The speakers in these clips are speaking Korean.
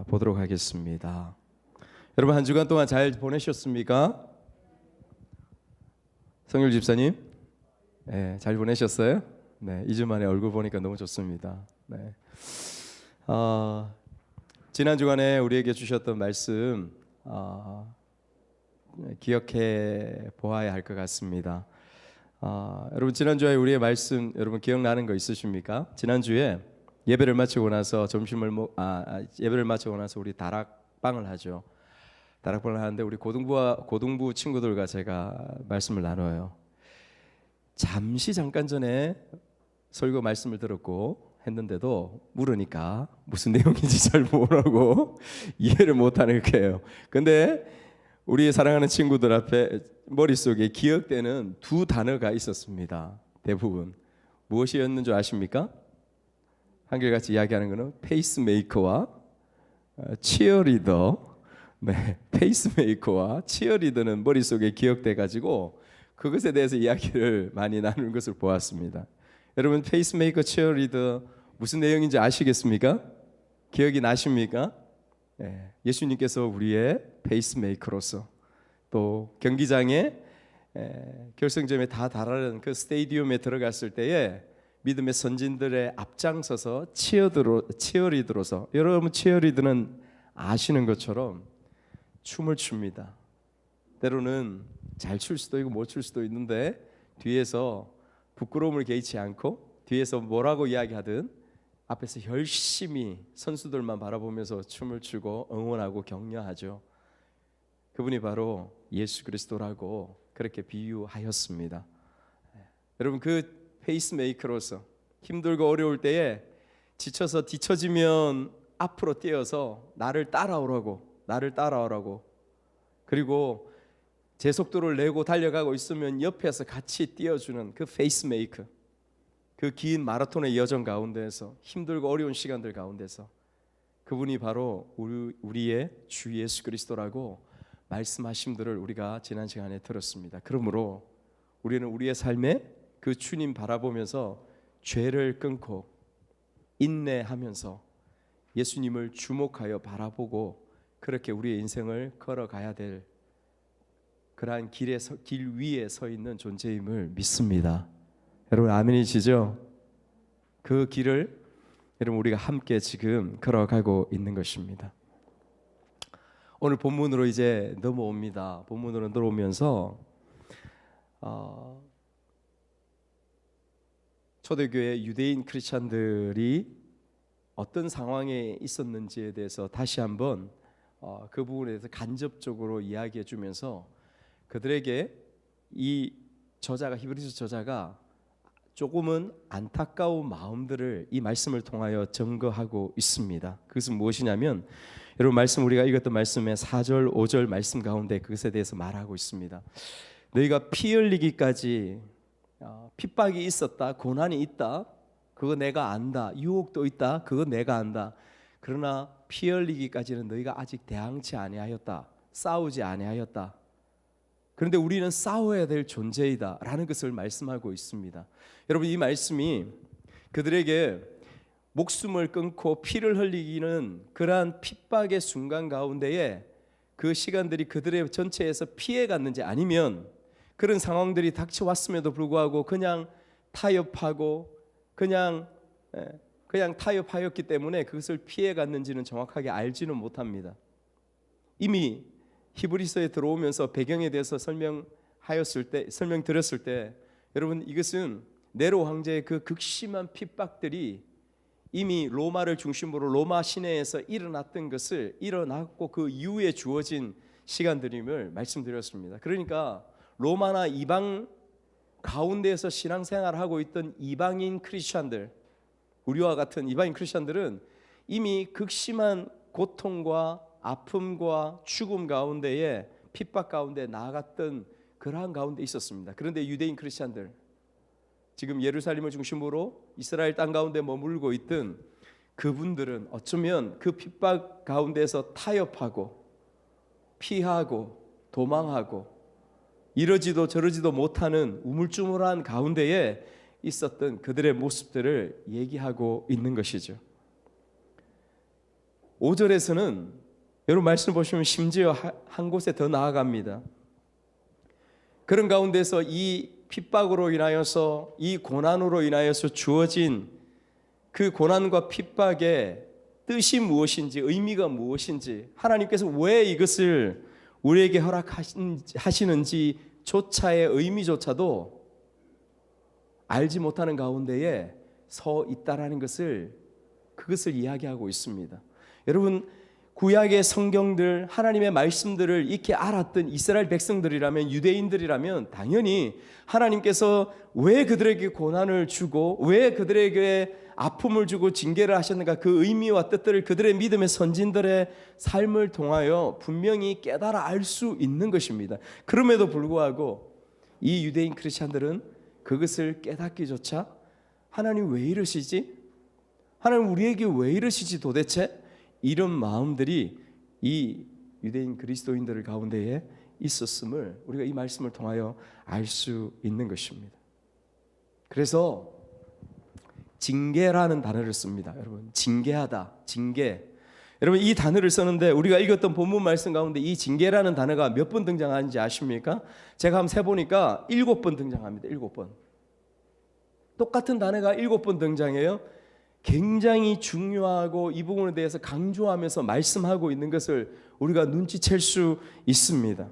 보도록 하겠습니다. 여러분 한 주간 동안 잘 보내셨습니까? 성율 집사님, 네, 잘 보내셨어요? 네, 2주 만에 얼굴 보니까 너무 좋습니다. 네. 지난 주간에 우리에게 주셨던 말씀 기억해 보아야 할 것 같습니다. 여러분 지난주에 우리의 말씀 여러분 기억나는 거 있으십니까? 지난주에 예배를 마치고 나서 예배를 마치고 나서 우리 다락방을 하죠. 다락방을 하는데 우리 고등부 친구들과 제가 말씀을 나눠요. 잠깐 전에 설교 말씀을 들었고 했는데도 물으니까 무슨 내용인지 잘 모르고 이해를 못하는 거예요. 근데 우리 사랑하는 친구들 앞에 머릿속에 기억되는 두 단어가 있었습니다. 대부분 무엇이었는 줄 아십니까? 한결같이 이야기하는 것은 페이스메이커와 치어리더. 네, 페이스메이커와 치어리더는 머릿속에 기억돼 가지고 그것에 대해서 이야기를 많이 나누는 것을 보았습니다. 여러분 페이스메이커, 치어리더 무슨 내용인지 아시겠습니까? 기억이 나십니까? 네, 예수님께서 우리의 페이스메이커로서 또 경기장에 결승점에 다 달하는 그 스테디움에 들어갔을 때에 믿음의 선진들의 앞장서서 치어리더로서, 여러분 치어리더는 아시는 것처럼 춤을 춥니다. 때로는 잘 출 수도 있고 못 출 수도 있는데 뒤에서 부끄러움을 개의치 않고 뒤에서 뭐라고 이야기하든 앞에서 열심히 선수들만 바라보면서 춤을 추고 응원하고 격려하죠. 그분이 바로 예수 그리스도라고 그렇게 비유하였습니다. 여러분 그 페이스메이커로서 힘들고 어려울 때에 지쳐서 뒤처지면 앞으로 뛰어서 나를 따라오라고 그리고 제 속도를 내고 달려가고 있으면 옆에서 같이 뛰어주는 그 페이스메이커, 그 긴 마라톤의 여정 가운데에서 힘들고 어려운 시간들 가운데서 그분이 바로 우리의 주 예수 그리스도라고 말씀하심들을 우리가 지난 시간에 들었습니다. 그러므로 우리는 우리의 삶에 그 주님 바라보면서 죄를 끊고 인내하면서 예수님을 주목하여 바라보고 그렇게 우리의 인생을 걸어가야 될 그러한 길 위에 서 있는 존재임을 믿습니다. 여러분 아멘이시죠? 그 길을 여러분 우리가 함께 지금 걸어가고 있는 것입니다. 오늘 본문으로 이제 넘어옵니다. 본문으로 들어오면서 초대교회 유대인 크리스찬들이 어떤 상황에 있었는지에 대해서 다시 한번 그 부분에 대해서 간접적으로 이야기해 주면서 그들에게 이 저자가 히브리서 저자가 조금은 안타까운 마음들을 이 말씀을 통하여 증거하고 있습니다. 그것은 무엇이냐면 여러분 말씀 우리가 읽었던 말씀의 4절 5절 말씀 가운데 그것에 대해서 말하고 있습니다. 너희가 피 흘리기까지 핍박이 있었다, 고난이 있다, 그거 내가 안다, 유혹도 있다, 그거 내가 안다. 그러나 피 흘리기까지는 너희가 아직 대항치 아니하였다, 싸우지 아니하였다. 그런데 우리는 싸워야 될 존재이다 라는 것을 말씀하고 있습니다. 여러분 이 말씀이 그들에게 목숨을 끊고 피를 흘리기는 그러한 핍박의 순간 가운데에 그 시간들이 그들의 전체에서 피해갔는지 아니면 그런 상황들이 닥쳐왔음에도 불구하고 그냥 타협하고 그냥 타협하였기 때문에 그것을 피해갔는지는 정확하게 알지는 못합니다. 이미 히브리서에 들어오면서 배경에 대해서 설명드렸을 때 여러분 이것은 네로 황제의 그 극심한 핍박들이 이미 로마를 중심으로 로마 시내에서 일어났던 것을 일어났고 그 이후에 주어진 시간들임을 말씀드렸습니다. 그러니까 로마나 이방 가운데에서 신앙생활을 하고 있던 이방인 크리스찬들, 우리와 같은 이방인 크리스찬들은 이미 극심한 고통과 아픔과 죽음 가운데에 핍박 가운데 나아갔던 그러한 가운데 있었습니다. 그런데 유대인 크리스찬들, 지금 예루살렘을 중심으로 이스라엘 땅 가운데 머물고 있던 그분들은 어쩌면 그 핍박 가운데서 타협하고 피하고 도망하고 이러지도 저러지도 못하는 우물쭈물한 가운데에 있었던 그들의 모습들을 얘기하고 있는 것이죠. 5절에서는 여러분 말씀 보시면 심지어 한 곳에 더 나아갑니다. 그런 가운데서 이 핍박으로 인하여서, 이 고난으로 인하여서 주어진 그 고난과 핍박의 뜻이 무엇인지, 의미가 무엇인지, 하나님께서 왜 이것을 우리에게 허락하시는지 조차의 의미조차도 알지 못하는 가운데에 서 있다라는 그것을 이야기하고 있습니다. 여러분, 구약의 성경들, 하나님의 말씀들을 익히 알았던 이스라엘 백성들이라면, 유대인들이라면 당연히 하나님께서 왜 그들에게 고난을 주고 왜 그들에게 아픔을 주고 징계를 하셨는가, 그 의미와 뜻들을 그들의 믿음의 선진들의 삶을 통하여 분명히 깨달아 알 수 있는 것입니다. 그럼에도 불구하고 이 유대인 크리스찬들은 그것을 깨닫기조차 하나님 왜 이러시지? 하나님 우리에게 왜 이러시지 도대체? 이런 마음들이 이 유대인 그리스도인들 가운데에 있었음을 우리가 이 말씀을 통하여 알 수 있는 것입니다. 그래서 징계라는 단어를 씁니다. 여러분, 징계하다, 징계. 여러분, 이 단어를 쓰는데 우리가 읽었던 본문 말씀 가운데 이 징계라는 단어가 몇 번 등장하는지 아십니까? 제가 한번 세보니까 7번 등장합니다. 7번. 똑같은 단어가 7번 등장해요. 굉장히 중요하고 이 부분에 대해서 강조하면서 말씀하고 있는 것을 우리가 눈치챌 수 있습니다.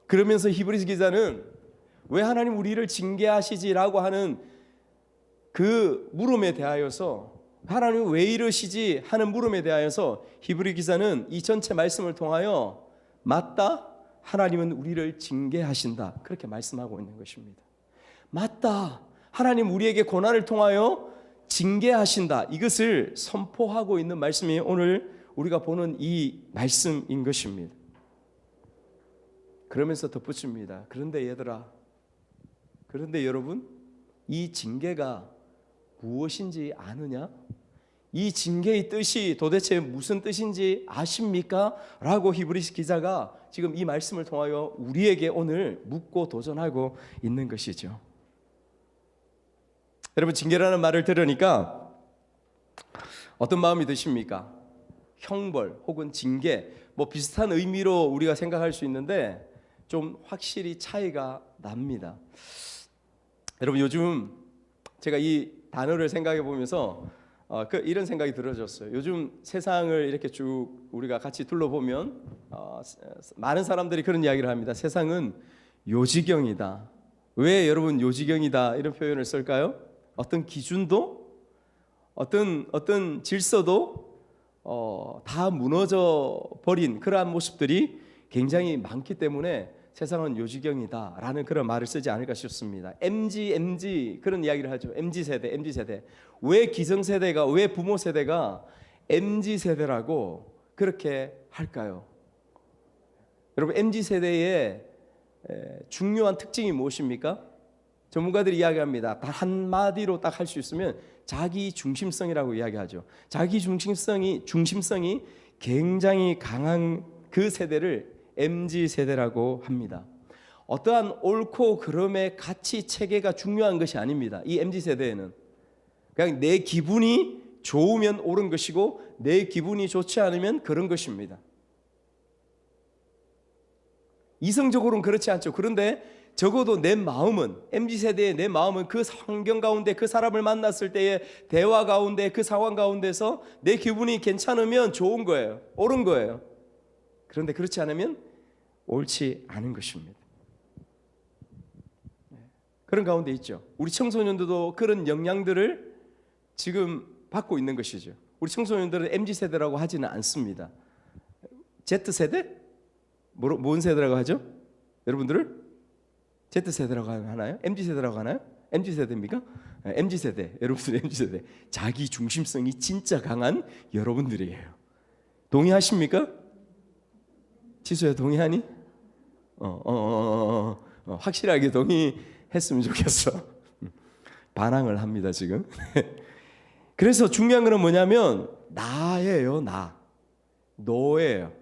그러면서 히브리서 기자는 왜 하나님 우리를 징계하시지라고 하는 그 물음에 대하여서, 하나님 왜 이러시지 하는 물음에 대하여서 히브리 기자는 이 전체 말씀을 통하여 맞다, 하나님은 우리를 징계하신다, 그렇게 말씀하고 있는 것입니다. 맞다, 하나님 우리에게 고난을 통하여 징계하신다, 이것을 선포하고 있는 말씀이 오늘 우리가 보는 이 말씀인 것입니다. 그러면서 덧붙입니다. 그런데 얘들아, 그런데 여러분, 이 징계가 무엇인지 아느냐? 이 징계의 뜻이 도대체 무슨 뜻인지 아십니까? 라고 히브리서 기자가 지금 이 말씀을 통하여 우리에게 오늘 묻고 도전하고 있는 것이죠. 여러분, 징계라는 말을 들으니까 어떤 마음이 드십니까? 형벌 혹은 징계, 뭐 비슷한 의미로 우리가 생각할 수 있는데 좀 확실히 차이가 납니다. 여러분, 요즘 제가 이 단어를 생각해 보면서 이런 생각이 들어졌어요. 요즘 세상을 이렇게 쭉 우리가 같이 둘러보면 많은 사람들이 그런 이야기를 합니다. 세상은 요지경이다. 왜 여러분 요지경이다 이런 표현을 쓸까요? 어떤 기준도, 어떤 질서도 다 무너져 버린 그러한 모습들이 굉장히 많기 때문에 세상은 요지경이다라는 그런 말을 쓰지 않을까 싶습니다. MG 그런 이야기를 하죠. MZ세대. 왜 기성세대가, 왜 부모 세대가 MZ세대라고 그렇게 할까요? 여러분, MZ세대의 중요한 특징이 무엇입니까? 전문가들이 이야기합니다. 단 한마디로 딱 할 수 있으면 자기 중심성이라고 이야기하죠. 자기 중심성이 굉장히 강한 그 세대를 MZ세대라고 합니다. 어떠한 옳고 그름의 가치 체계가 중요한 것이 아닙니다. 이 MZ세대에는 그냥 내 기분이 좋으면 옳은 것이고 내 기분이 좋지 않으면 그런 것입니다. 이성적으로는 그렇지 않죠. 그런데 적어도 내 마음은, MZ세대의 내 마음은 그 환경 가운데 그 사람을 만났을 때의 대화 가운데 그 상황 가운데서 내 기분이 괜찮으면 좋은 거예요. 옳은 거예요. 그런데 그렇지 않으면 옳지 않은 것입니다. 그런 가운데 있죠. 우리 청소년들도 그런 영향들을 지금 받고 있는 것이죠. 우리 청소년들은 MZ세대라고 하지는 않습니다. Z세대? 뭔 세대라고 하죠? 여러분들을? Z세대라고 하나요? MZ세대라고 하나요? MZ세대입니까? MZ세대. 여러분들 MZ세대. 자기 중심성이 진짜 강한 여러분들이에요. 동의하십니까? 지수야, 동의하니? 확실하게 동의했으면 좋겠어. 반항을 합니다 지금. 그래서 중요한 건 뭐냐면 나예요. 너예요.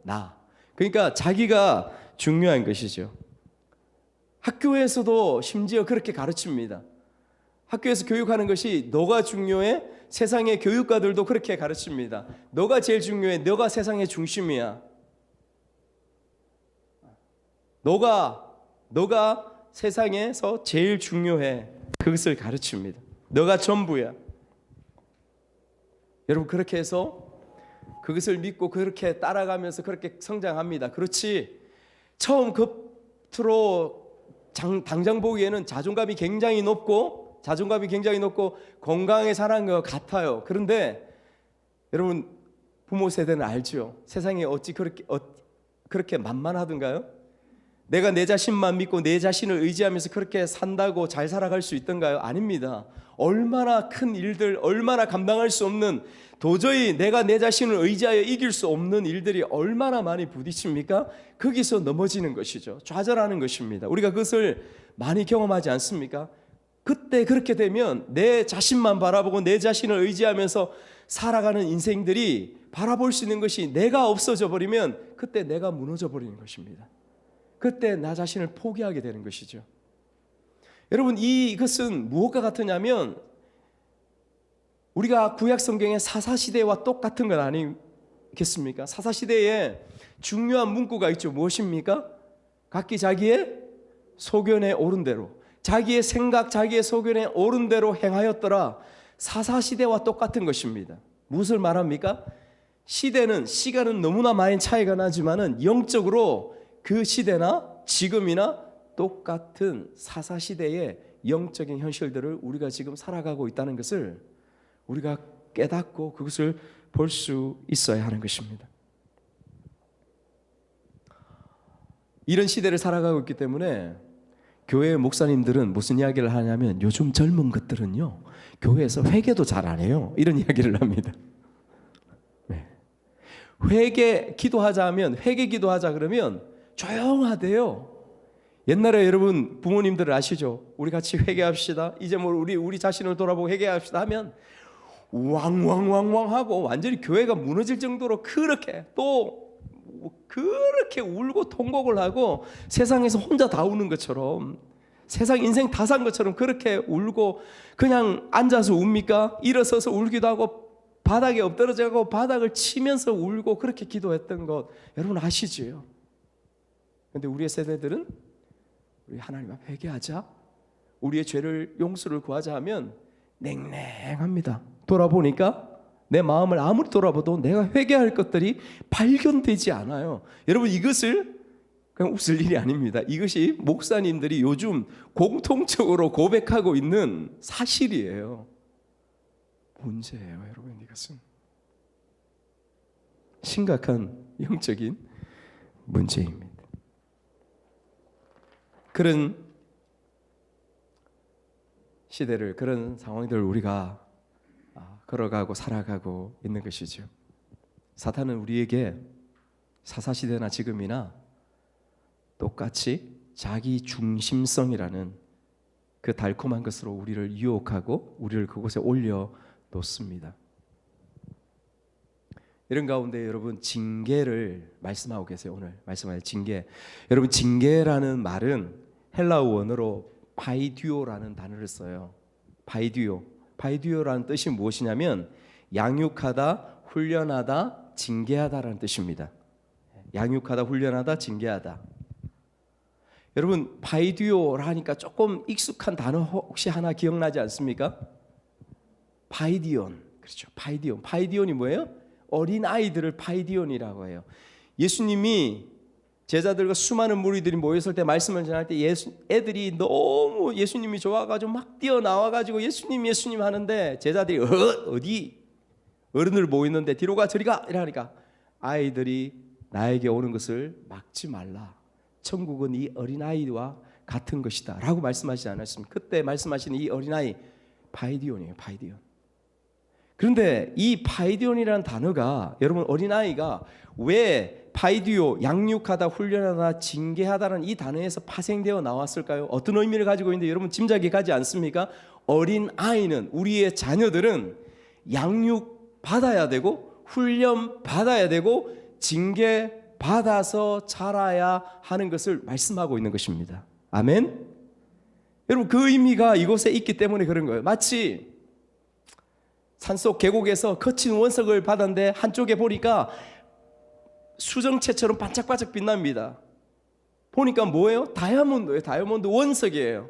나. 그러니까 자기가 중요한 것이죠. 학교에서도 심지어 그렇게 가르칩니다. 학교에서 교육하는 것이 너가 중요해. 세상의 교육가들도 그렇게 가르칩니다. 너가 제일 중요해. 너가 세상의 중심이야. 너가 세상에서 제일 중요해. 그것을 가르칩니다. 너가 전부야. 여러분, 그렇게 해서 그것을 믿고 그렇게 따라가면서 그렇게 성장합니다. 그렇지. 처음 겉으로 당장 보기에는 자존감이 굉장히 높고 건강하게 살아가는 것 같아요. 그런데 여러분, 부모 세대는 알죠. 세상에 어찌 그렇게 만만하던가요? 내가 내 자신만 믿고 내 자신을 의지하면서 그렇게 산다고 잘 살아갈 수 있던가요? 아닙니다. 얼마나 큰 일들, 얼마나 감당할 수 없는, 도저히 내가 내 자신을 의지하여 이길 수 없는 일들이 얼마나 많이 부딪힙니까? 거기서 넘어지는 것이죠. 좌절하는 것입니다. 우리가 그것을 많이 경험하지 않습니까? 그때 그렇게 되면 내 자신만 바라보고 내 자신을 의지하면서 살아가는 인생들이 바라볼 수 있는 것이 내가 없어져 버리면 그때 내가 무너져 버리는 것입니다. 그때 나 자신을 포기하게 되는 것이죠. 여러분, 이것은 무엇과 같으냐면 우리가 구약 성경의 사사시대와 똑같은 건 아니겠습니까? 사사시대에 중요한 문구가 있죠. 무엇입니까? 각기 자기의 소견에 오른 대로, 자기의 생각, 자기의 소견에 오른 대로 행하였더라. 사사시대와 똑같은 것입니다. 무엇을 말합니까? 시간은 너무나 많이 차이가 나지만은 영적으로 그 시대나 지금이나 똑같은 사사시대의 영적인 현실들을 우리가 지금 살아가고 있다는 것을 우리가 깨닫고 그것을 볼 수 있어야 하는 것입니다. 이런 시대를 살아가고 있기 때문에 교회 목사님들은 무슨 이야기를 하냐면 요즘 젊은 것들은요, 교회에서 회개도 잘 안 해요. 이런 이야기를 합니다. 네. 회개 기도하자 그러면 조용하대요. 옛날에 여러분 부모님들 아시죠? 우리 같이 회개합시다. 이제 우리 자신을 돌아보고 회개합시다 하면 왕왕왕왕 하고 완전히 교회가 무너질 정도로 그렇게 울고 통곡을 하고 세상에서 혼자 다 우는 것처럼, 세상 인생 다 산 것처럼 그렇게 울고, 그냥 앉아서 웁니까? 일어서서 울기도 하고 바닥에 엎드러져가고 바닥을 치면서 울고 그렇게 기도했던 것 여러분 아시지요? 그런데 우리의 세대들은 우리 하나님 앞에 회개하자, 우리의 죄를 용서를 구하자 하면 냉랭합니다. 돌아보니까 내 마음을 아무리 돌아봐도 내가 회개할 것들이 발견되지 않아요. 여러분, 이것을 그냥 웃을 일이 아닙니다. 이것이 목사님들이 요즘 공통적으로 고백하고 있는 사실이에요. 문제예요, 여러분. 이것은 심각한 영적인 문제입니다. 그런 시대를, 그런 상황들을 우리가 걸어가고 살아가고 있는 것이죠. 사탄은 우리에게 사사시대나 지금이나 똑같이 자기 중심성이라는 그 달콤한 것으로 우리를 유혹하고 우리를 그곳에 올려놓습니다. 이런 가운데 여러분, 징계를 말씀하고 계세요. 오늘 말씀할 징계. 여러분, 징계라는 말은 헬라어 원어로 파이듀오라는 단어를 써요. 파이듀오라는 뜻이 무엇이냐면 양육하다, 훈련하다, 징계하다라는 뜻입니다. 양육하다, 훈련하다, 징계하다. 여러분, 파이듀오라 하니까 조금 익숙한 단어 혹시 하나 기억나지 않습니까? 파이디온. 그렇죠. 파이디온이 뭐예요? 어린 아이들을 파이디온이라고 해요. 예수님이 제자들과 수많은 무리들이 모였을 때 말씀을 전할 때 애들이 너무 예수님이 좋아가지고 막 뛰어나와가지고 예수님 하는데 제자들이 어디 어른들 모였는데 뒤로 가 저리 가 이러니까 아이들이 나에게 오는 것을 막지 말라. 천국은 이 어린아이와 같은 것이다 라고 말씀하시지 않았습니까? 그때 말씀하시는 이 어린아이 파이디온이에요. 파이디온. 그런데 이 파이디온이라는 단어가, 여러분, 어린아이가 왜 파이디오, 양육하다, 훈련하다, 징계하다라는 이 단어에서 파생되어 나왔을까요? 어떤 의미를 가지고 있는데 여러분 짐작이 가지 않습니까? 어린아이는, 우리의 자녀들은 양육받아야 되고 훈련받아야 되고 징계받아서 자라야 하는 것을 말씀하고 있는 것입니다. 아멘? 여러분 그 의미가 이곳에 있기 때문에 그런 거예요. 마치 산속 계곡에서 거친 원석을 받았는데 한쪽에 보니까 수정체처럼 반짝반짝 빛납니다. 보니까 뭐예요? 다이아몬드예요. 다이아몬드 원석이에요.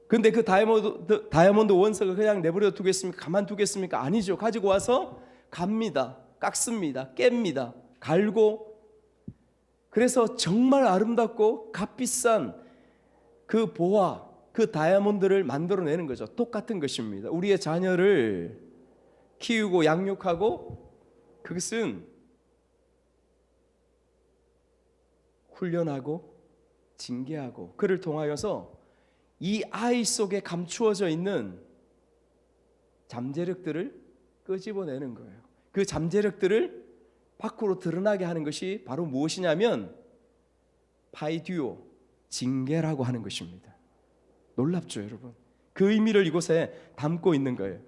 근데 그 다이아몬드 원석을 그냥 내버려 두겠습니까? 가만 두겠습니까? 아니죠. 가지고 와서 갑니다. 깎습니다. 깹니다. 갈고. 그래서 정말 아름답고 값비싼 그 보화, 그 다이아몬드를 만들어내는 거죠. 똑같은 것입니다. 우리의 자녀를 키우고 양육하고 그것은 훈련하고 징계하고 그를 통하여서 이 아이 속에 감추어져 있는 잠재력들을 끄집어내는 거예요. 그 잠재력들을 밖으로 드러나게 하는 것이 바로 무엇이냐면 파이듀오, 징계라고 하는 것입니다. 놀랍죠, 여러분? 그 의미를 이곳에 담고 있는 거예요.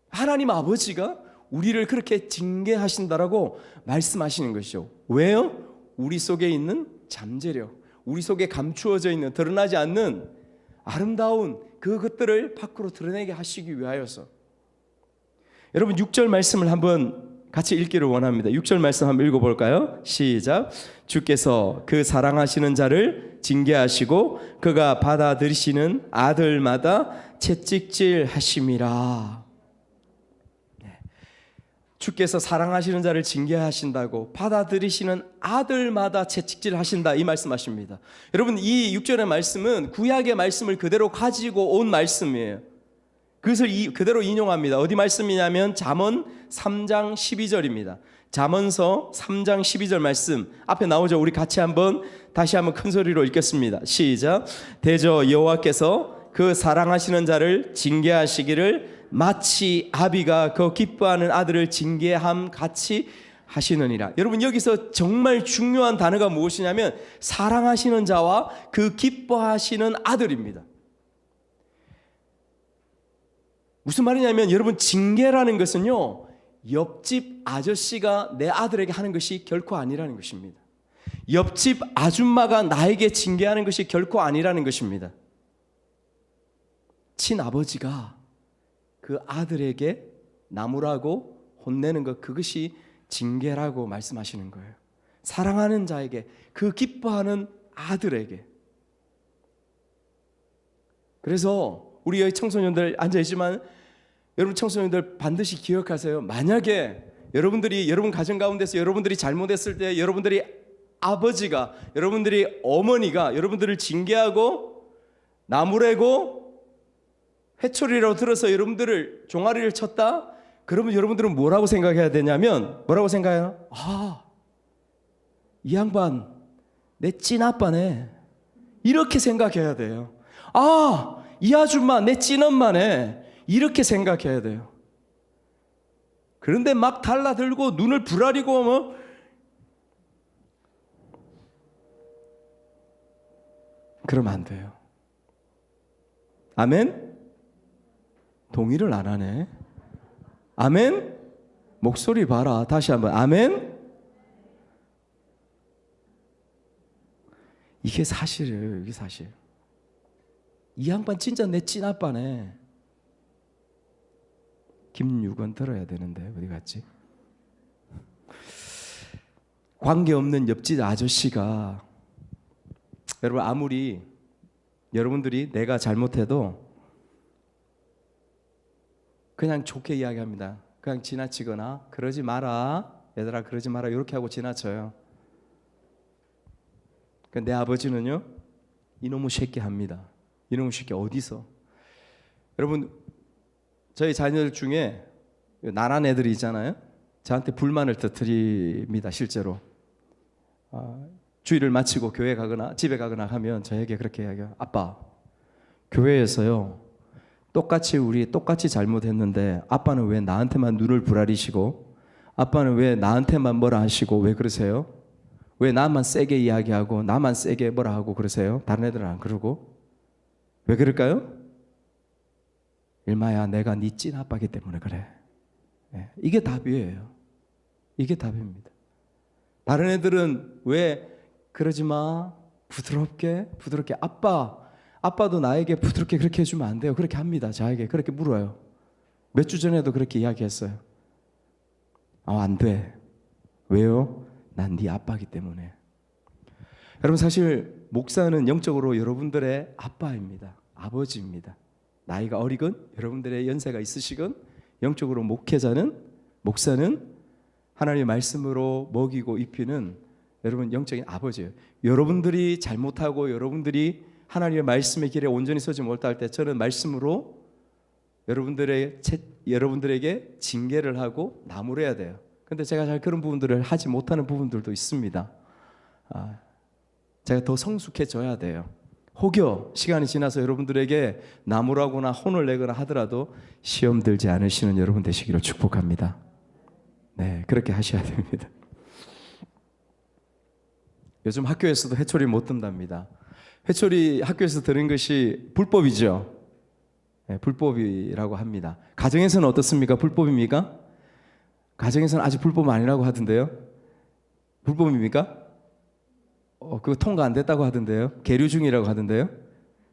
하나님 아버지가 우리를 그렇게 징계하신다라고 말씀하시는 것이죠. 왜요? 우리 속에 있는 잠재력, 우리 속에 감추어져 있는 드러나지 않는 아름다운 그것들을 밖으로 드러내게 하시기 위하여서. 여러분 6절 말씀을 한번 같이 읽기를 원합니다. 6절 말씀 한번 읽어볼까요? 시작. 주께서 그 사랑하시는 자를 징계하시고 그가 받아들이시는 아들마다 채찍질 하심이라. 주께서 사랑하시는 자를 징계하신다고 받아들이시는 아들마다 채찍질 하신다, 이 말씀하십니다. 여러분 이 6절의 말씀은 구약의 말씀을 그대로 가지고 온 말씀이에요. 그것을 그대로 인용합니다. 어디 말씀이냐면 잠언 3장 12절입니다. 잠언서 3장 12절 말씀 앞에 나오죠. 우리 같이 다시 한번 큰 소리로 읽겠습니다. 시작. 대저 여호와께서 그 사랑하시는 자를 징계하시기를 마치 아비가 그 기뻐하는 아들을 징계함 같이 하시느니라. 여러분 여기서 정말 중요한 단어가 무엇이냐면 사랑하시는 자와 그 기뻐하시는 아들입니다. 무슨 말이냐면 여러분 징계라는 것은요 옆집 아저씨가 내 아들에게 하는 것이 결코 아니라는 것입니다. 옆집 아줌마가 나에게 징계하는 것이 결코 아니라는 것입니다. 친아버지가 그 아들에게 나무라고 혼내는 것, 그것이 징계라고 말씀하시는 거예요. 사랑하는 자에게, 그 기뻐하는 아들에게. 그래서 우리 여기 청소년들 앉아있지만 여러분 청소년들 반드시 기억하세요. 만약에 여러분 가정 가운데서 여러분들이 잘못했을 때 여러분들이 아버지가, 여러분들이 어머니가 여러분들을 징계하고 나무래고 회초리라고 들어서 여러분들을 종아리를 쳤다? 그러면 여러분들은 뭐라고 생각해야 되냐면 뭐라고 생각해요? 이 양반 내 찐아빠네, 이렇게 생각해야 돼요. 이 아줌마 내 찐엄마네, 이렇게 생각해야 돼요. 그런데 막 달라들고 눈을 부라리고 그러면 안 돼요. 아멘? 동의를 안 하네. 아멘? 목소리 봐라. 다시 한번 아멘? 이게 사실이에요. 이게 사실. 이 양반 진짜 내 찐아빠네. 김유건 들어야 되는데 어디 갔지? 관계없는 옆집 아저씨가, 여러분 아무리 여러분들이 내가 잘못해도 그냥 좋게 이야기합니다. 그냥 지나치거나 그러지 마라, 얘들아 그러지 마라, 이렇게 하고 지나쳐요. 내 아버지는요 이놈의 새끼 합니다. 이놈의 새끼 어디서? 여러분 저희 자녀들 중에 나란 애들이 있잖아요. 저한테 불만을 터뜨립니다. 실제로 주일을 마치고 교회 가거나 집에 가거나 하면 저에게 그렇게 이야기해요. 아빠, 교회에서요 우리 똑같이 잘못했는데 아빠는 왜 나한테만 눈을 부라리시고, 아빠는 왜 나한테만 뭐라 하시고, 왜 그러세요? 왜 나만 세게 이야기하고 나만 세게 뭐라 하고 그러세요? 다른 애들은 안 그러고? 왜 그럴까요? 일마야, 내가 네 찐아빠기 때문에 그래. 이게 답이에요. 이게 답입니다. 다른 애들은 왜 그러지 마, 부드럽게 아빠 아빠도 나에게 부드럽게 그렇게 해주면 안 돼요. 그렇게 합니다. 저에게 그렇게 물어요. 몇 주 전에도 그렇게 이야기했어요. 안 돼. 왜요? 난 네 아빠이기 때문에. 여러분, 사실 목사는 영적으로 여러분들의 아빠입니다. 아버지입니다. 나이가 어리건 여러분들의 연세가 있으시건 영적으로 목사는 하나님의 말씀으로 먹이고 입히는 여러분 영적인 아버지예요. 여러분들이 잘못하고 여러분들이 하나님의 말씀의 길에 온전히 서지 못할 때 저는 말씀으로 여러분들에게 징계를 하고 나무래야 돼요. 근데 제가 잘 그런 부분들을 하지 못하는 부분들도 있습니다. 제가 더 성숙해져야 돼요. 혹여 시간이 지나서 여러분들에게 나무라거나 혼을 내거나 하더라도 시험 들지 않으시는 여러분 되시기를 축복합니다. 네, 그렇게 하셔야 됩니다. 요즘 학교에서도 회초리 못 든답니다. 회초리 학교에서 들은 것이 불법이죠. 네, 불법이라고 합니다. 가정에서는 어떻습니까? 불법입니까? 가정에서는 아직 불법 아니라고 하던데요. 불법입니까? 그거 통과 안 됐다고 하던데요. 계류 중이라고 하던데요.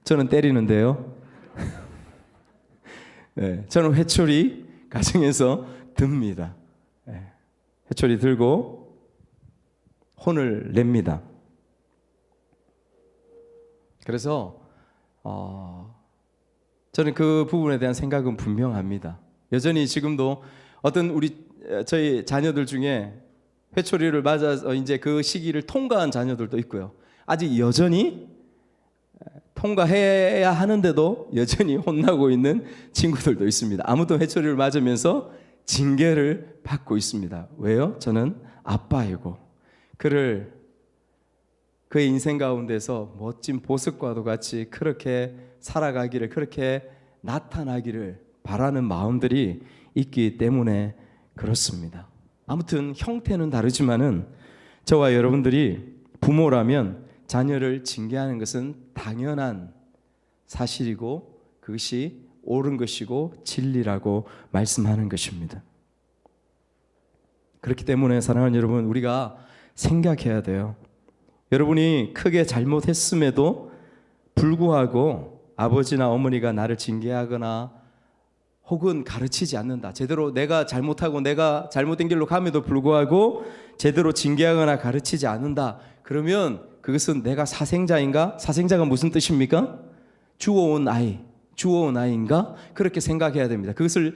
저는 때리는데요. 네, 저는 회초리 가정에서 듭니다. 네, 회초리 들고 혼을 냅니다. 그래서 저는 그 부분에 대한 생각은 분명합니다. 여전히 지금도 어떤 저희 자녀들 중에 회초리를 맞아서 이제 그 시기를 통과한 자녀들도 있고요. 아직 여전히 통과해야 하는데도 여전히 혼나고 있는 친구들도 있습니다. 아무튼 회초리를 맞으면서 징계를 받고 있습니다. 왜요? 저는 아빠이고 그의 인생 가운데서 멋진 보석과도 같이 그렇게 살아가기를, 그렇게 나타나기를 바라는 마음들이 있기 때문에 그렇습니다. 아무튼 형태는 다르지만은 저와 여러분들이 부모라면 자녀를 징계하는 것은 당연한 사실이고 그것이 옳은 것이고 진리라고 말씀하는 것입니다. 그렇기 때문에 사랑하는 여러분, 우리가 생각해야 돼요. 여러분이 크게 잘못했음에도 불구하고 아버지나 어머니가 나를 징계하거나 혹은 가르치지 않는다. 제대로 내가 잘못하고 내가 잘못된 길로 감에도 불구하고 제대로 징계하거나 가르치지 않는다. 그러면 그것은 내가 사생자인가? 사생자가 무슨 뜻입니까? 주워온 아이인가? 그렇게 생각해야 됩니다. 그것을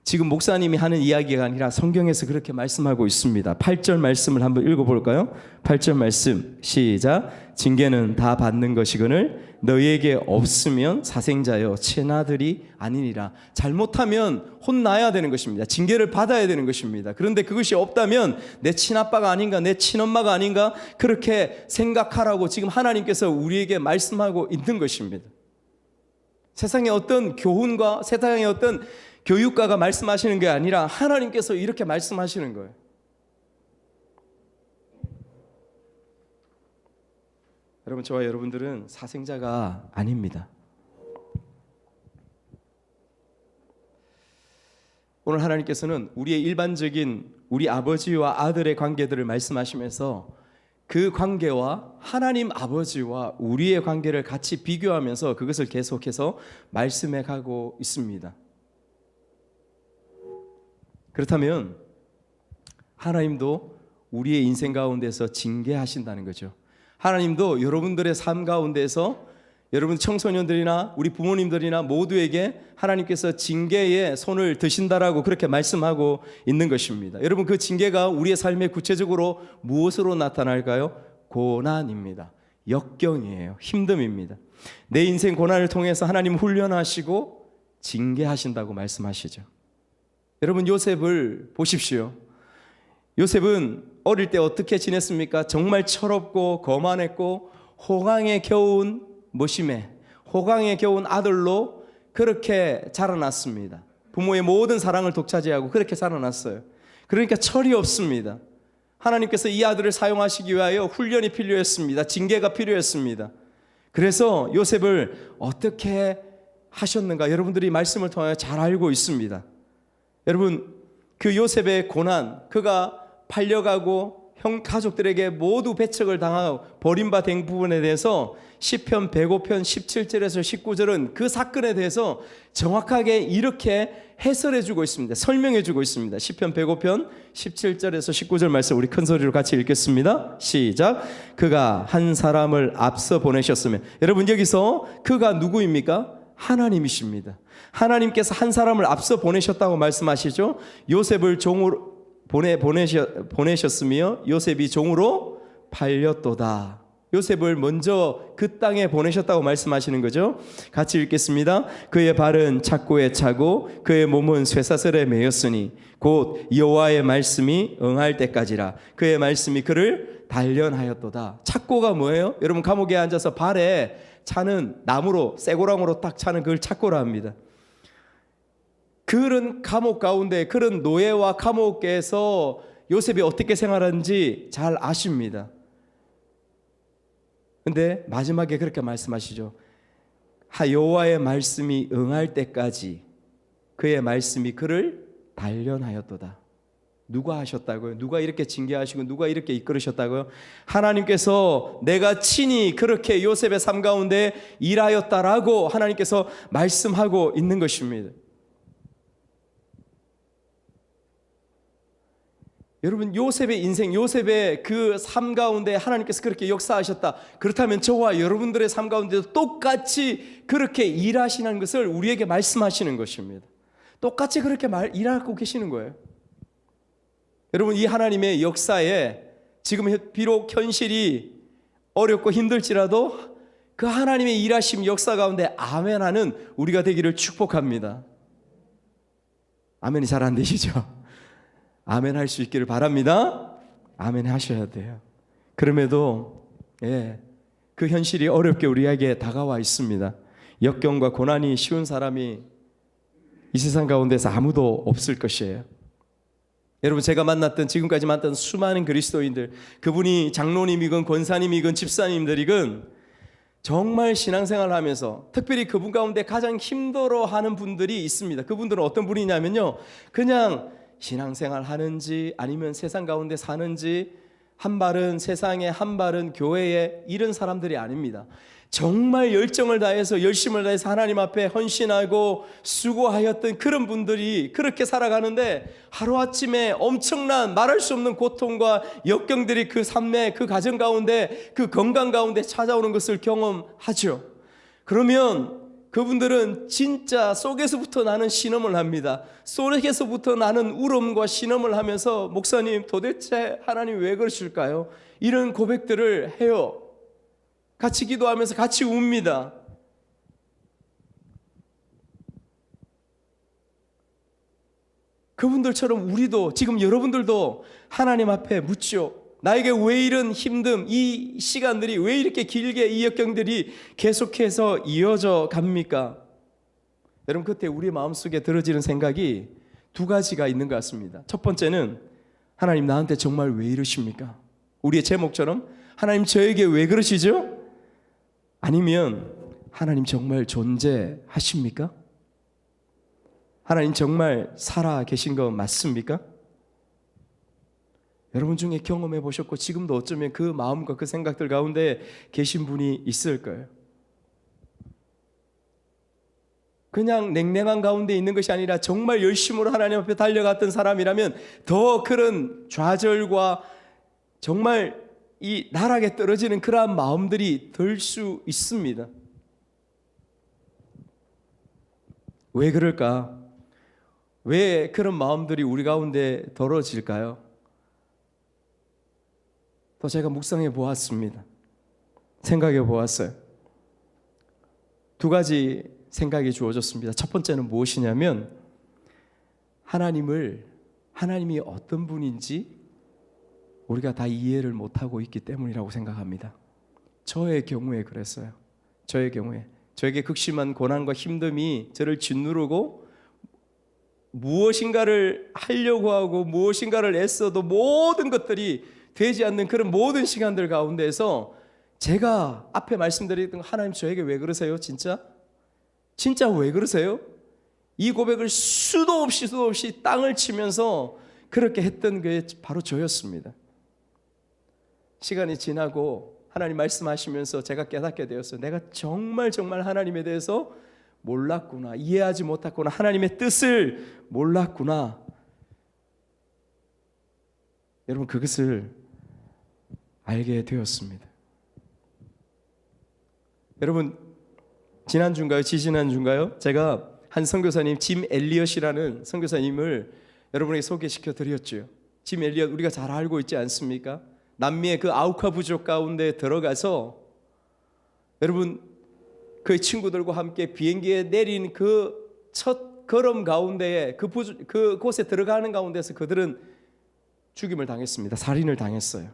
지금 목사님이 하는 이야기가 아니라 성경에서 그렇게 말씀하고 있습니다. 8절 말씀을 한번 읽어볼까요? 8절 말씀 시작. 징계는 다 받는 것이거늘 너희에게 없으면 사생자여 친아들이 아니니라. 잘못하면 혼나야 되는 것입니다. 징계를 받아야 되는 것입니다. 그런데 그것이 없다면 내 친아빠가 아닌가, 내 친엄마가 아닌가, 그렇게 생각하라고 지금 하나님께서 우리에게 말씀하고 있는 것입니다. 세상의 어떤 교훈과 세상의 어떤 교육가가 말씀하시는 게 아니라 하나님께서 이렇게 말씀하시는 거예요. 여러분, 저와 여러분들은 사생자가 아닙니다. 오늘 하나님께서는 우리의 일반적인 우리 아버지와 아들의 관계들을 말씀하시면서 그 관계와 하나님 아버지와 우리의 관계를 같이 비교하면서 그것을 계속해서 말씀해 가고 있습니다. 그렇다면 하나님도 우리의 인생 가운데서 징계하신다는 거죠. 하나님도 여러분들의 삶 가운데서 여러분 청소년들이나 우리 부모님들이나 모두에게 하나님께서 징계의 손을 드신다라고 그렇게 말씀하고 있는 것입니다. 여러분, 그 징계가 우리의 삶에 구체적으로 무엇으로 나타날까요? 고난입니다. 역경이에요. 힘듦입니다. 내 인생 고난을 통해서 하나님 훈련하시고 징계하신다고 말씀하시죠. 여러분, 요셉을 보십시오. 요셉은 어릴 때 어떻게 지냈습니까? 정말 철없고 거만했고 호강에 겨운 모심에 호강에 겨운 아들로 그렇게 자라났습니다. 부모의 모든 사랑을 독차지하고 그렇게 자라났어요. 그러니까 철이 없습니다. 하나님께서 이 아들을 사용하시기 위하여 훈련이 필요했습니다. 징계가 필요했습니다. 그래서 요셉을 어떻게 하셨는가 여러분들이 말씀을 통하여 잘 알고 있습니다. 여러분, 그 요셉의 고난, 그가 팔려가고 형 가족들에게 모두 배척을 당하고 버림받은 부분에 대해서 시편 105편 17절에서 19절은 그 사건에 대해서 정확하게 이렇게 해설해 주고 있습니다. 설명해 주고 있습니다. 시편 105편 17절에서 19절 말씀 우리 큰 소리로 같이 읽겠습니다. 시작. 그가 한 사람을 앞서 보내셨으면, 여러분 여기서 그가 누구입니까? 하나님이십니다. 하나님께서 한 사람을 앞서 보내셨다고 말씀하시죠. 요셉을 종으로 보내셨으며 요셉이 종으로 팔렸도다. 요셉을 먼저 그 땅에 보내셨다고 말씀하시는 거죠. 같이 읽겠습니다. 그의 발은 착고에 차고 그의 몸은 쇠사슬에 매였으니 곧 여호와의 말씀이 응할 때까지라. 그의 말씀이 그를 단련하였도다. 착고가 뭐예요? 여러분 감옥에 앉아서 발에 차는 나무로 쇠고랑으로 딱 차는 그걸 착고라 합니다. 그런 감옥 가운데, 그런 노예와 감옥에서 요셉이 어떻게 생활하는지 잘 아십니다. 근데 마지막에 그렇게 말씀하시죠. 여호와의 말씀이 응할 때까지 그의 말씀이 그를 단련하였도다. 누가 하셨다고요? 누가 이렇게 징계하시고 누가 이렇게 이끌으셨다고요? 하나님께서 내가 친히 그렇게 요셉의 삶 가운데 일하였다라고 하나님께서 말씀하고 있는 것입니다. 여러분 요셉의 인생, 요셉의 그 삶 가운데 하나님께서 그렇게 역사하셨다. 그렇다면 저와 여러분들의 삶 가운데도 똑같이 그렇게 일하시는 것을 우리에게 말씀하시는 것입니다. 똑같이 그렇게 일하고 계시는 거예요. 여러분 이 하나님의 역사에 지금 비록 현실이 어렵고 힘들지라도 그 하나님의 일하심 역사 가운데 아멘하는 우리가 되기를 축복합니다. 아멘이 잘 안 되시죠? 아멘 할 수 있기를 바랍니다. 아멘 하셔야 돼요. 그럼에도 그 현실이 어렵게 우리에게 다가와 있습니다. 역경과 고난이 쉬운 사람이 이 세상 가운데서 아무도 없을 것이에요. 여러분 제가 만났던 지금까지 만났던 수많은 그리스도인들, 그분이 장로님이건 권사님이건 집사님들이건 정말 신앙생활을 하면서 특별히 그분 가운데 가장 힘들어하는 분들이 있습니다. 그분들은 어떤 분이냐면요, 그냥 신앙생활 하는지 아니면 세상 가운데 사는지 한 발은 세상에 한 발은 교회에 이런 사람들이 아닙니다. 정말 열정을 다해서 열심을 다해서 하나님 앞에 헌신하고 수고하였던 그런 분들이 그렇게 살아가는데 하루아침에 엄청난 말할 수 없는 고통과 역경들이 그 삶의 그 가정 가운데 그 건강 가운데 찾아오는 것을 경험하죠. 그러면 그분들은 진짜 속에서부터 나는 신음을 합니다. 속에서부터 나는 울음과 신음을 하면서 목사님 도대체 하나님 왜 그러실까요? 이런 고백들을 해요. 같이 기도하면서 같이 웁니다. 그분들처럼 우리도 지금 여러분들도 하나님 앞에 묻죠. 나에게 왜 이런 힘듦, 이 시간들이 왜 이렇게 길게 이 역경들이 계속해서 이어져 갑니까? 여러분 그때 우리 마음속에 들어지는 생각이 두 가지가 있는 것 같습니다. 첫 번째는 하나님 나한테 정말 왜 이러십니까? 우리의 제목처럼 하나님 저에게 왜 그러시죠? 아니면 하나님 정말 존재하십니까? 하나님 정말 살아 계신 거 맞습니까? 여러분 중에 경험해 보셨고 지금도 어쩌면 그 마음과 그 생각들 가운데 계신 분이 있을 거예요. 그냥 냉랭한 가운데 있는 것이 아니라 정말 열심으로 하나님 앞에 달려갔던 사람이라면 더 그런 좌절과 정말 이 나락에 떨어지는 그러한 마음들이 들 수 있습니다. 왜 그럴까? 왜 그런 마음들이 우리 가운데 덜어질까요? 또 제가 묵상해 보았습니다. 생각해 보았어요. 두 가지 생각이 주어졌습니다. 첫 번째는 무엇이냐면 하나님이 어떤 분인지 우리가 다 이해를 못하고 있기 때문이라고 생각합니다. 저의 경우에 그랬어요. 저의 경우에 저에게 극심한 고난과 힘듦이 저를 짓누르고 무엇인가를 하려고 하고 무엇인가를 애써도 모든 것들이 되지 않는 그런 모든 시간들 가운데서 제가 앞에 말씀드렸던 하나님 저에게 왜 그러세요? 진짜 왜 그러세요? 이 고백을 수도 없이 땅을 치면서 그렇게 했던 게 바로 저였습니다. 시간이 지나고 하나님 말씀하시면서 제가 깨닫게 되었어요. 내가 정말 하나님에 대해서 몰랐구나, 이해하지 못했구나, 하나님의 뜻을 몰랐구나. 여러분, 그것을 알게 되었습니다. 여러분, 지난주인가요? 지지난주인가요? 제가 한 선교사님, 짐 엘리엇이라는 선교사님을 여러분에게 소개시켜 드렸죠. 짐 엘리엇 우리가 잘 알고 있지 않습니까? 남미의 그 아우카 부족 가운데 들어가서 여러분, 그의 친구들과 함께 비행기에 내린 그 첫 걸음 가운데에 그곳에 들어가는 가운데서 그들은 죽임을 당했습니다. 살인을 당했어요.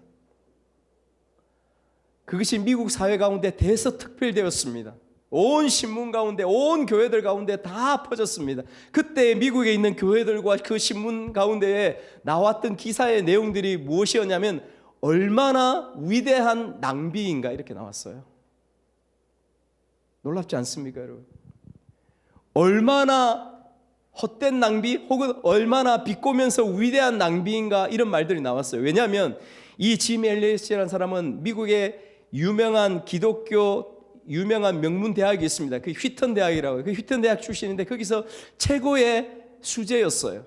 그것이 미국 사회 가운데 대서특필되었습니다. 온 신문 가운데, 온 교회들 가운데 다 퍼졌습니다. 그때 미국에 있는 교회들과 그 신문 가운데에 나왔던 기사의 내용들이 무엇이었냐면 얼마나 위대한 낭비인가, 이렇게 나왔어요. 놀랍지 않습니까, 여러분? 얼마나 헛된 낭비, 혹은 얼마나 비꼬면서 위대한 낭비인가, 이런 말들이 나왔어요. 왜냐하면 이 짐 엘리엇이라는 사람은 미국의 유명한 기독교 유명한 명문 대학이 있습니다. 그 휘턴 대학이라고 해요. 그 휘턴 대학 출신인데 거기서 최고의 수재였어요.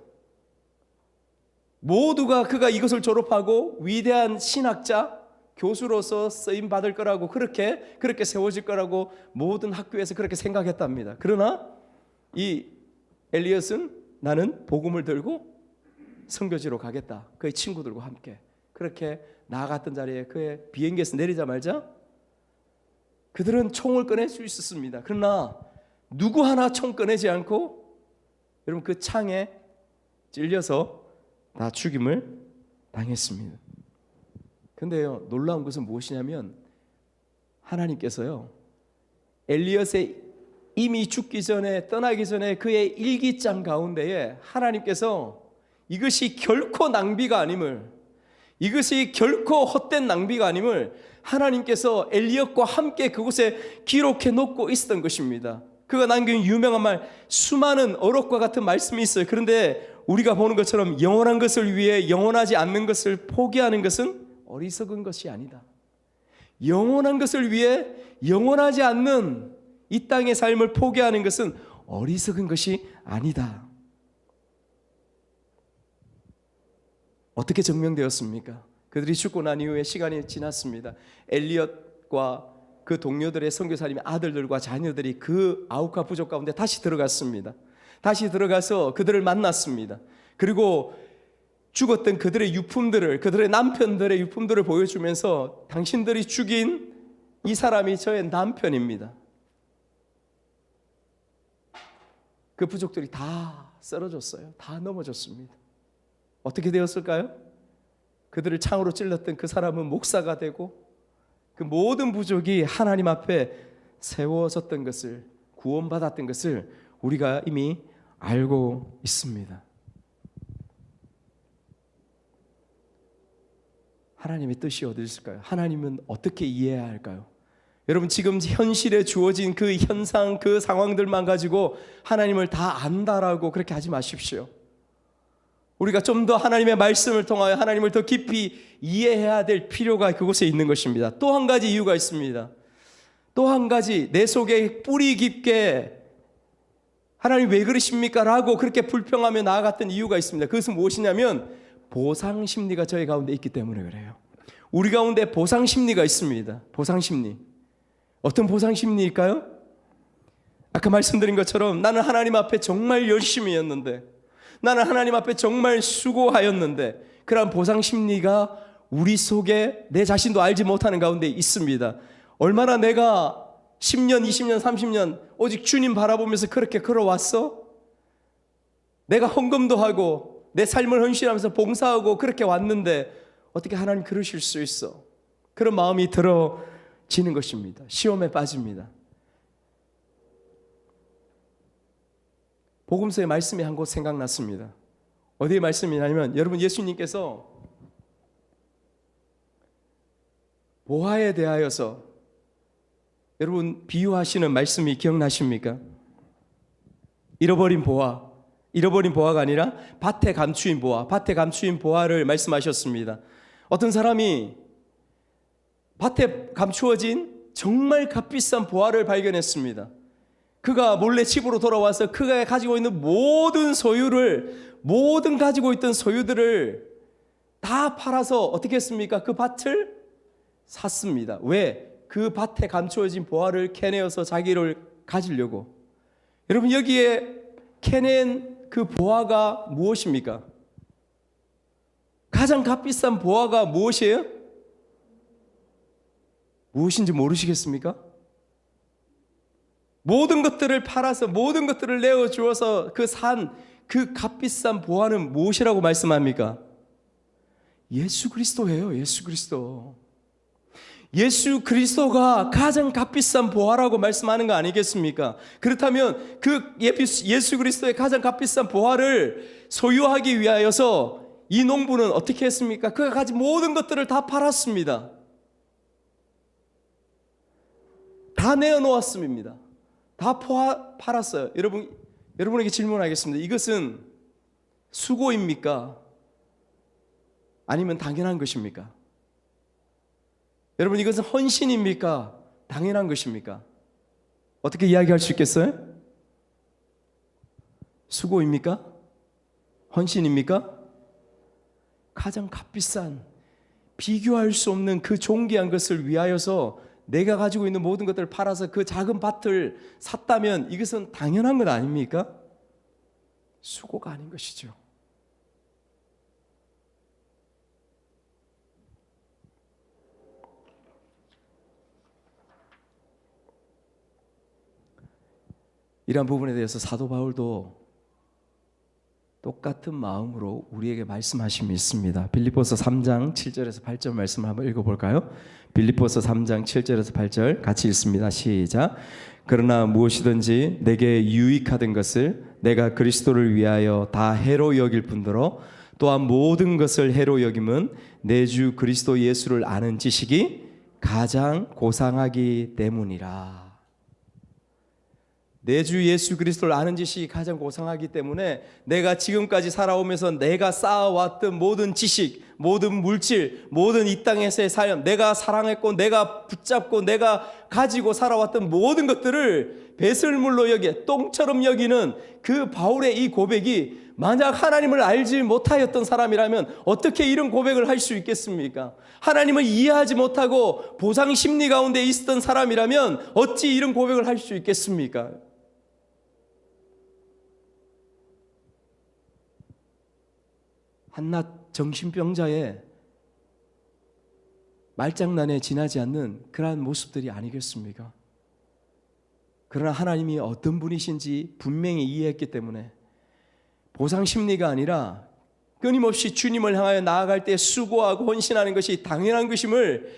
모두가 그가 이것을 졸업하고 위대한 신학자, 교수로서 쓰임 받을 거라고 그렇게 세워질 거라고 모든 학교에서 그렇게 생각했답니다. 그러나 이 엘리엇은 나는 복음을 들고 선교지로 가겠다. 그의 친구들과 함께 그렇게 나아갔던 자리에 그의 비행기에서 내리자마자 그들은 총을 꺼낼 수 있었습니다. 그러나 누구 하나 총 꺼내지 않고 여러분 그 창에 찔려서 다 죽임을 당했습니다. 그런데요, 놀라운 것은 무엇이냐면 하나님께서요, 엘리엇의 이미 죽기 전에, 떠나기 전에 그의 일기장 가운데에 하나님께서 이것이 결코 낭비가 아님을, 이것이 결코 헛된 낭비가 아님을 하나님께서 엘리엇과 함께 그곳에 기록해 놓고 있었던 것입니다. 그가 남긴 유명한 말, 수많은 어록과 같은 말씀이 있어요. 그런데 우리가 보는 것처럼 영원한 것을 위해 영원하지 않는 것을 포기하는 것은 어리석은 것이 아니다. 영원한 것을 위해 영원하지 않는 이 땅의 삶을 포기하는 것은 어리석은 것이 아니다. 어떻게 증명되었습니까? 그들이 죽고 난 이후에 시간이 지났습니다. 엘리엇과 그 동료들의 선교사님의 아들들과 자녀들이 그 아우카 부족 가운데 다시 들어갔습니다. 다시 들어가서 그들을 만났습니다. 그리고 죽었던 그들의 유품들을, 그들의 남편들의 유품들을 보여주면서 당신들이 죽인 이 사람이 저의 남편입니다. 그 부족들이 다 쓰러졌어요. 다 넘어졌습니다. 어떻게 되었을까요? 그들을 창으로 찔렀던 그 사람은 목사가 되고 그 모든 부족이 하나님 앞에 세워졌던 것을, 구원받았던 것을 우리가 이미 알고 있습니다. 하나님의 뜻이 어디 있을까요? 하나님은 어떻게 이해해야 할까요? 여러분, 지금 현실에 주어진 그 현상, 그 상황들만 가지고 하나님을 다 안다라고 그렇게 하지 마십시오. 우리가 좀 더 하나님의 말씀을 통하여 하나님을 더 깊이 이해해야 될 필요가 그곳에 있는 것입니다. 또 한 가지 이유가 있습니다. 또 한 가지, 내 속에 뿌리 깊게 하나님 왜 그러십니까? 라고 그렇게 불평하며 나아갔던 이유가 있습니다. 그것은 무엇이냐면 보상심리가 저희 가운데 있기 때문에 그래요. 우리 가운데 보상심리가 있습니다. 보상심리. 어떤 보상심리일까요? 아까 말씀드린 것처럼 나는 하나님 앞에 정말 열심히 했는데, 나는 하나님 앞에 정말 수고하였는데, 그러한 보상심리가 우리 속에 내 자신도 알지 못하는 가운데 있습니다. 얼마나 내가 10년, 20년, 30년 오직 주님 바라보면서 그렇게 걸어왔어? 내가 헌금도 하고 내 삶을 헌신하면서 봉사하고 그렇게 왔는데 어떻게 하나님 그러실 수 있어? 그런 마음이 들어지는 것입니다. 시험에 빠집니다. 복음서의 말씀이 한 곳 생각났습니다. 어디에 말씀이냐면, 여러분, 예수님께서 보화에 대하여서 여러분 비유하시는 말씀이 기억나십니까? 잃어버린 보화가 아니라 밭에 감추인 보화, 밭에 감추인 보화를 말씀하셨습니다. 어떤 사람이 밭에 감추어진 정말 값비싼 보화를 발견했습니다. 그가 몰래 집으로 돌아와서 그가 가지고 있는 모든 가지고 있던 소유들을 다 팔아서 어떻게 했습니까? 그 밭을 샀습니다. 왜? 그 밭에 감추어진 보화를 캐내어서 자기를 가지려고. 여러분, 여기에 캐낸 그 보화가 무엇입니까? 가장 값비싼 보화가 무엇이에요? 무엇인지 모르시겠습니까? 모든 것들을 팔아서 모든 것들을 내어주어서 그 값비싼 보화는 무엇이라고 말씀합니까? 예수 그리스도예요. 예수 그리스도. 예수 그리스도가 가장 값비싼 보화라고 말씀하는 거 아니겠습니까? 그렇다면 그 예수 그리스도의 가장 값비싼 보화를 소유하기 위하여서 이 농부는 어떻게 했습니까? 그가 가진 모든 것들을 다 팔았습니다. 다 내어놓았습니다. 다 팔았어요. 여러분에게 질문하겠습니다. 이것은 수고입니까? 아니면 당연한 것입니까? 여러분, 이것은 헌신입니까? 당연한 것입니까? 어떻게 이야기할 수 있겠어요? 수고입니까? 헌신입니까? 가장 값비싼, 비교할 수 없는 그 존귀한 것을 위하여서 내가 가지고 있는 모든 것들을 팔아서 그 작은 밭을 샀다면 이것은 당연한 것 아닙니까? 수고가 아닌 것이죠. 이러한 부분에 대해서 사도 바울도 똑같은 마음으로 우리에게 말씀하심이 있습니다. 빌립보서 3장 7절에서 8절 말씀을 한번 읽어볼까요? 빌립보서 3장 7절에서 8절 같이 읽습니다. 시작. 그러나 무엇이든지 내게 유익하던 것을 내가 그리스도를 위하여 다 해로 여길 뿐더러 또한 모든 것을 해로 여김은 내 주 그리스도 예수를 아는 지식이 가장 고상하기 때문이라. 내 주 예수 그리스도를 아는 지식이 가장 고상하기 때문에 내가 지금까지 살아오면서 내가 쌓아왔던 모든 지식, 모든 물질, 모든 이 땅에서의 삶, 내가 사랑했고 내가 붙잡고 내가 가지고 살아왔던 모든 것들을 배설물로 여겨 똥처럼 여기는 그 바울의 이 고백이 만약 하나님을 알지 못하였던 사람이라면 어떻게 이런 고백을 할 수 있겠습니까? 하나님을 이해하지 못하고 보상 심리 가운데 있었던 사람이라면 어찌 이런 고백을 할 수 있겠습니까? 한낱 정신병자의 말장난에 지나지 않는 그러한 모습들이 아니겠습니까? 그러나 하나님이 어떤 분이신지 분명히 이해했기 때문에 보상 심리가 아니라 끊임없이 주님을 향하여 나아갈 때 수고하고 헌신하는 것이 당연한 것임을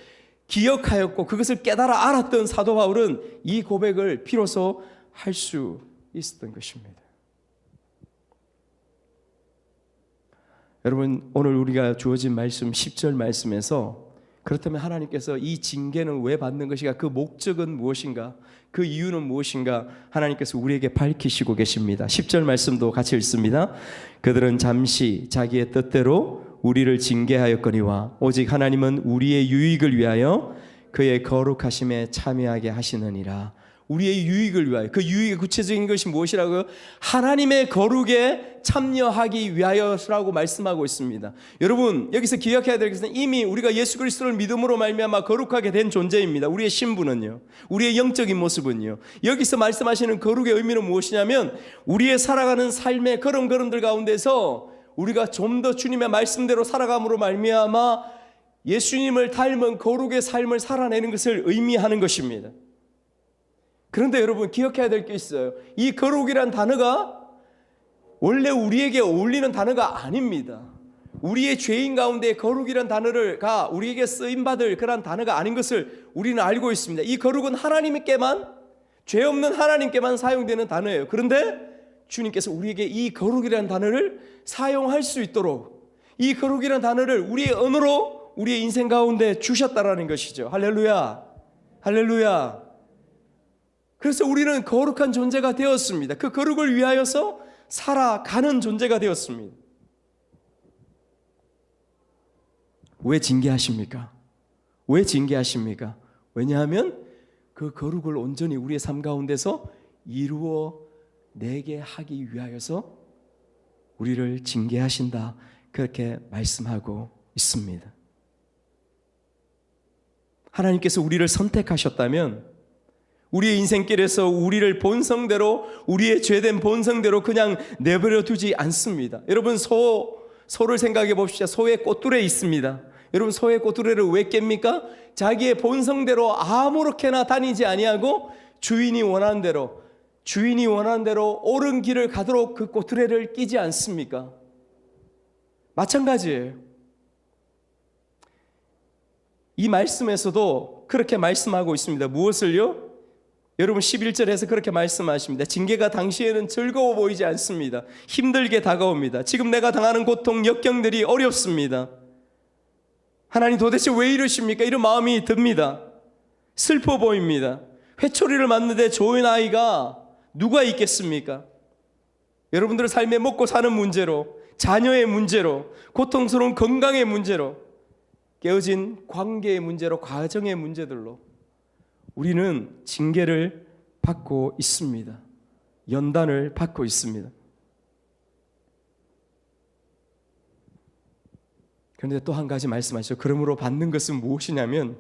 기억하였고 그것을 깨달아 알았던 사도 바울은 이 고백을 비로소 할 수 있었던 것입니다. 여러분, 오늘 우리가 주어진 말씀 10절 말씀에서 그렇다면 하나님께서 이 징계는 왜 받는 것인가? 그 목적은 무엇인가? 그 이유는 무엇인가? 하나님께서 우리에게 밝히시고 계십니다. 10절 말씀도 같이 읽습니다. 그들은 잠시 자기의 뜻대로 우리를 징계하였거니와 오직 하나님은 우리의 유익을 위하여 그의 거룩하심에 참여하게 하시느니라. 우리의 유익을 위하여. 그 유익의 구체적인 것이 무엇이라고요? 하나님의 거룩에 참여하기 위하여라고 말씀하고 있습니다. 여러분, 여기서 기억해야 될 것은 이미 우리가 예수 그리스도를 믿음으로 말미암아 거룩하게 된 존재입니다. 우리의 신분은요, 우리의 영적인 모습은요. 여기서 말씀하시는 거룩의 의미는 무엇이냐면 우리의 살아가는 삶의 걸음걸음들 가운데서 우리가 좀 더 주님의 말씀대로 살아감으로 말미암아 예수님을 닮은 거룩의 삶을 살아내는 것을 의미하는 것입니다. 그런데 여러분, 기억해야 될 게 있어요. 이 거룩이란 단어가 원래 우리에게 어울리는 단어가 아닙니다. 우리의 죄인 가운데 거룩이란 단어가 우리에게 쓰임받을 그런 단어가 아닌 것을 우리는 알고 있습니다. 이 거룩은 하나님께만, 죄 없는 하나님께만 사용되는 단어예요. 그런데 주님께서 우리에게 이 거룩이라는 단어를 사용할 수 있도록 이 거룩이라는 단어를 우리의 언어로 우리의 인생 가운데 주셨다라는 것이죠. 할렐루야, 할렐루야. 그래서 우리는 거룩한 존재가 되었습니다. 그 거룩을 위하여서 살아가는 존재가 되었습니다. 왜 징계하십니까? 왜 징계하십니까? 왜냐하면 그 거룩을 온전히 우리의 삶 가운데서 이루어 내게 하기 위하여서 우리를 징계하신다, 그렇게 말씀하고 있습니다. 하나님께서 우리를 선택하셨다면 우리의 인생길에서 우리를 본성대로, 우리의 죄된 본성대로 그냥 내버려 두지 않습니다. 여러분, 소를 생각해 봅시다. 소의 꼬투리에 있습니다. 여러분, 소의 꼬투리를 왜 깹니까? 자기의 본성대로 아무렇게나 다니지 아니하고 주인이 원하는 대로 옳은 길을 가도록 그 꼬투리를 끼지 않습니까? 마찬가지예요. 이 말씀에서도 그렇게 말씀하고 있습니다. 무엇을요? 여러분 11절에서 그렇게 말씀하십니다. 징계가 당시에는 즐거워 보이지 않습니다. 힘들게 다가옵니다. 지금 내가 당하는 고통, 역경들이 어렵습니다. 하나님 도대체 왜 이러십니까? 이런 마음이 듭니다. 슬퍼 보입니다. 회초리를 맞는데 좋은 아이가 누가 있겠습니까? 여러분들의 삶에 먹고 사는 문제로, 자녀의 문제로, 고통스러운 건강의 문제로, 깨어진 관계의 문제로, 가정의 문제들로 우리는 징계를 받고 있습니다. 연단을 받고 있습니다. 그런데 또 한 가지 말씀하시죠. 그러므로 받는 것은 무엇이냐면,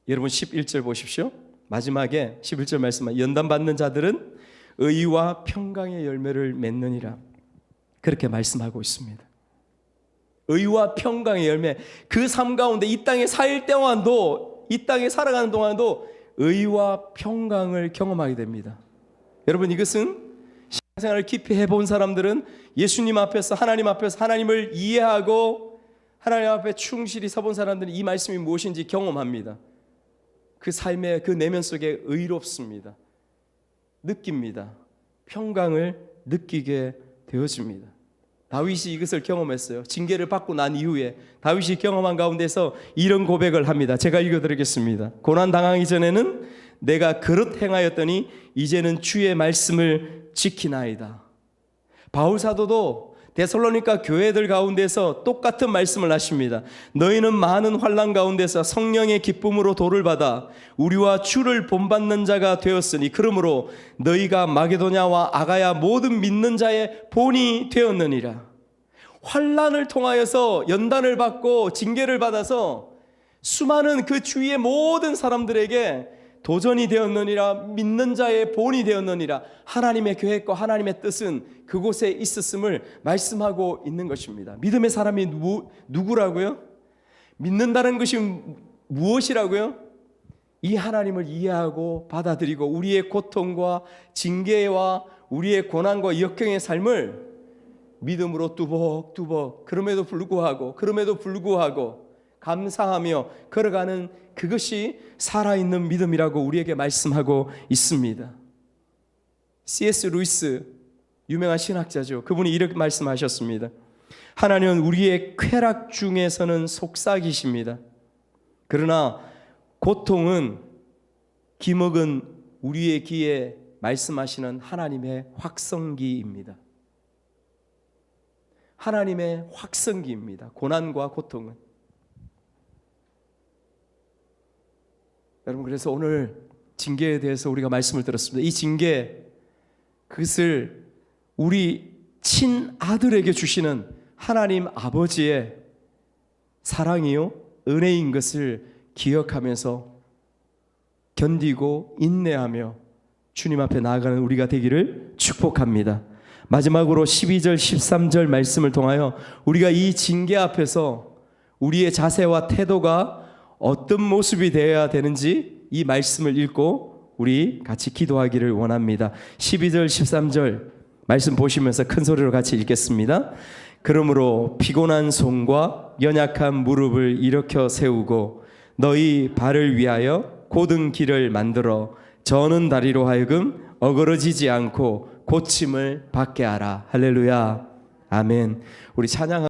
여러분 11절 보십시오. 마지막에 11절 말씀은 연단받는 자들은 의와 평강의 열매를 맺느니라, 그렇게 말씀하고 있습니다. 의와 평강의 열매, 그 삶 가운데 이 땅에 살 동안도, 이 땅에 살아가는 동안도 의와 평강을 경험하게 됩니다. 여러분, 이것은 신앙생활을 깊이 해본 사람들은 예수님 앞에서, 하나님 앞에서 하나님을 이해하고 하나님 앞에 충실히 서본 사람들은 이 말씀이 무엇인지 경험합니다. 그 삶의 그 내면 속에 의롭습니다. 느낍니다. 평강을 느끼게 되어집니다. 다윗이 이것을 경험했어요. 징계를 받고 난 이후에 다윗이 경험한 가운데서 이런 고백을 합니다. 제가 읽어드리겠습니다. 고난 당하기 전에는 내가 그릇 행하였더니 이제는 주의 말씀을 지키나이다. 바울 사도도 데살로니가 교회들 가운데서 똑같은 말씀을 하십니다. 너희는 많은 환난 가운데서 성령의 기쁨으로 도를 받아 우리와 주를 본받는 자가 되었으니 그러므로 너희가 마게도냐와 아가야 모든 믿는 자의 본이 되었느니라. 환난을 통하여서 연단을 받고 징계를 받아서 수많은 그 주위의 모든 사람들에게 도전이 되었느니라, 믿는 자의 본이 되었느니라. 하나님의 계획과 하나님의 뜻은 그곳에 있었음을 말씀하고 있는 것입니다. 믿음의 사람이 누구라고요? 믿는다는 것이 무엇이라고요? 이 하나님을 이해하고 받아들이고 우리의 고통과 징계와 우리의 고난과 역경의 삶을 믿음으로 뚜벅뚜벅 그럼에도 불구하고 감사하며 걸어가는 그것이 살아있는 믿음이라고 우리에게 말씀하고 있습니다. C.S. 루이스, 유명한 신학자죠. 그분이 이렇게 말씀하셨습니다. 하나님은 우리의 쾌락 중에서는 속삭이십니다. 그러나 고통은 기먹은 우리의 귀에 말씀하시는 하나님의 확성기입니다. 하나님의 확성기입니다. 고난과 고통은. 여러분, 그래서 오늘 징계에 대해서 우리가 말씀을 들었습니다. 이 징계, 그것을 우리 친아들에게 주시는 하나님 아버지의 사랑이요 은혜인 것을 기억하면서 견디고 인내하며 주님 앞에 나아가는 우리가 되기를 축복합니다. 마지막으로 12절 13절 말씀을 통하여 우리가 이 징계 앞에서 우리의 자세와 태도가 어떤 모습이 되어야 되는지 이 말씀을 읽고 우리 같이 기도하기를 원합니다. 12절 13절 말씀 보시면서 큰 소리로 같이 읽겠습니다. 그러므로 피곤한 손과 연약한 무릎을 일으켜 세우고 너희 발을 위하여 곧은 길을 만들어 저는 다리로 하여금 어그러지지 않고 고침을 받게 하라. 할렐루야. 아멘. 우리 찬양